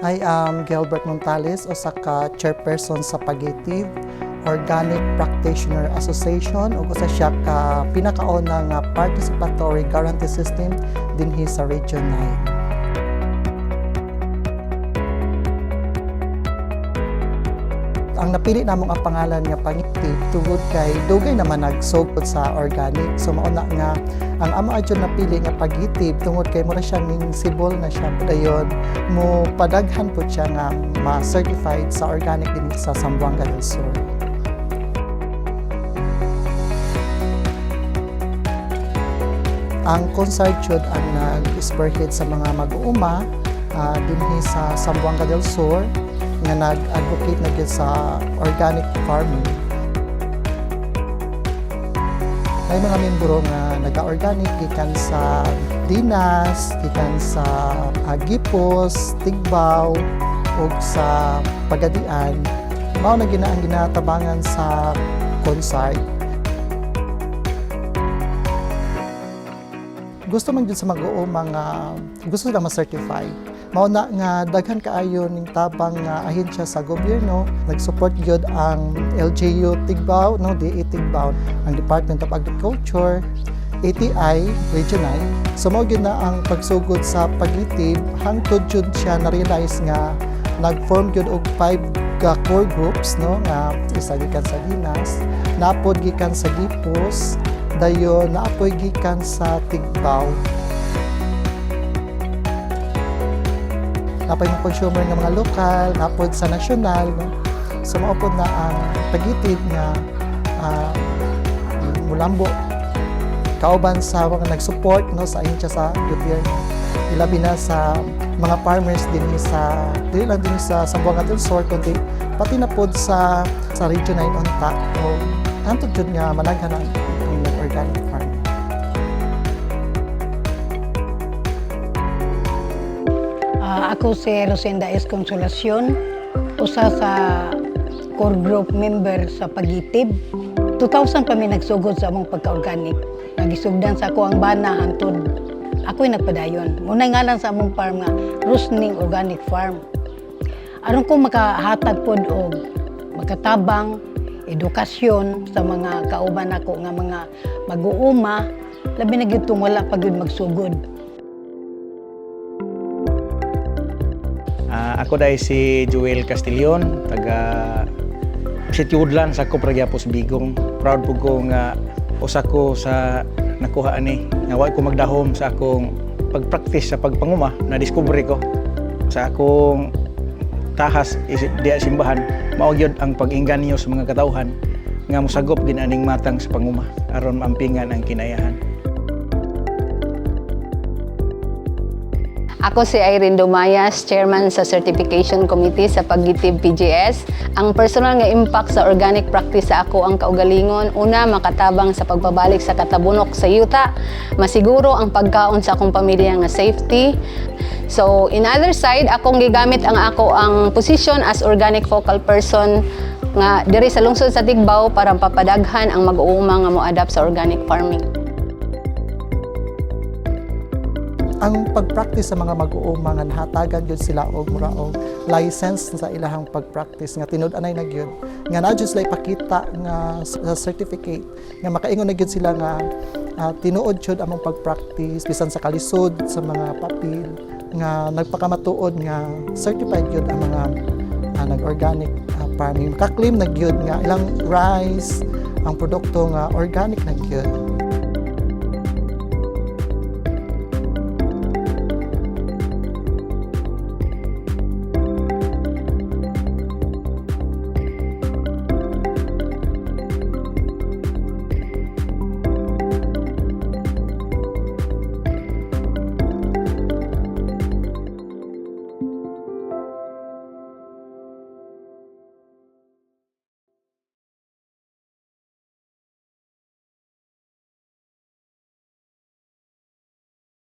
I am Gilbert Montales, usa ka chairperson sa Pagitive Organic Practitioner Association ug usa siya ka pinakauna nga participatory guarantee system dinhi sa Region 9. Ang napili namong ang pangalan nga Pagitive tungod kay dugay naman nagsugod sa organic. So mauna nga ang amo adyon napili nga Pagitive tungod kay mura siya ning sibol na siya dayon mo padaghan pud siya nga ma-certified sa organic din sa Zamboanga del Sur. Ang consortium ang nag-spearhead sa mga mag-uuma dinhi sa Zamboanga del Sur nga nag-advocate na gyud sa organic farming. May mga membro nga naga-organic gikan sa Dinas, gikan sa Gipos, Tigbaw ug sa Pagadian. Mao na ang ginatabangan sa Consart. Gusto man gyud sa mag-uuma nga gusto sila ma-certify. Mao na nga daghan kaayo ning tabang nga ahensya sa gobyerno nag-support gyud ang LGU Tigbaw, no, DA Tigbaw, ang Department of Agriculture, ATI Region 9. So mao gyud na ang pagsugod sa Pagitive hangtod jud siya na-realize nga nag-form gyud og 5 ka core groups, no, nga isa gikan sa Dinas, naapod gikan sa Gipos, dayon naapoy gikan sa Tigbaw. Napay mga consumer ng mga lokal, napod sa nasyonal, no? So maupod na ang Pagitive nga mulambo kauban sa mga nag-support, no, sa ahensya sa gobyerno. Ilabi na sa mga farmers din sa dili lang din sa Zamboanga del Sur kundi pati na pod sa Region 9 unta. O antod jud nga managhan ang organic farming. Ako si Rosenda S. Consolacion, usa sa core group member sa Pagitive. 2000 pa mi nagsugod sa among pagka-organic. Nagisugdan sa ako ang bana hangtod ako'y nagpadayon. Munay nga lang sa among farm nga Rusning Organic Farm. Aron ko makahatag pod og makatabang edukasyon sa mga kauban ako nga mga mag-uuma, labi na gyud tong wala pa gyud magsugod. Ako dahil si Joel Castillon, taga City Woodland sa ako Pragyapos Bigong. Proud po ko nga usa ko sa nakuha ani. Nga ko magdahom sa akong pag-practice sa pagpanguma na discovery ko sa akong tahas di simbahan. Mao gyud ang pag-inggan niyo sa mga katawhan nga mosagop din aning matang sa panguma aron maampingan ang kinayahan. Ako si Irene Dumayas, Chairman sa Certification Committee sa Pagitive PGS. Ang personal nga impact sa organic practice sa ako ang kaugalingon. Una, makatabang sa pagbabalik sa katabunok sa yuta. Masiguro ang pagkaon sa akong pamilya nga safety. So, in other side, akong gigamit ang position as organic focal person nga diri sa lungsod sa Tigbaw para papadaghan ang mag-uuma nga mo-adapt sa organic farming. Ang pag-practice sa mga mag-uuma nga nahatagan gyud sila og mura og license sa ilahang pag-practice nga tinud-anay na gyud nga na just like ipakita nga sa certificate nga makaingon na gyud sila nga tinuod jud among pag-practice bisan sa kalisod sa mga papel nga nagpakamatuod nga certified gyud ang mga nag-organic farming. Maka-claim na gyud nga ilang rice ang produkto nga organic na gyud.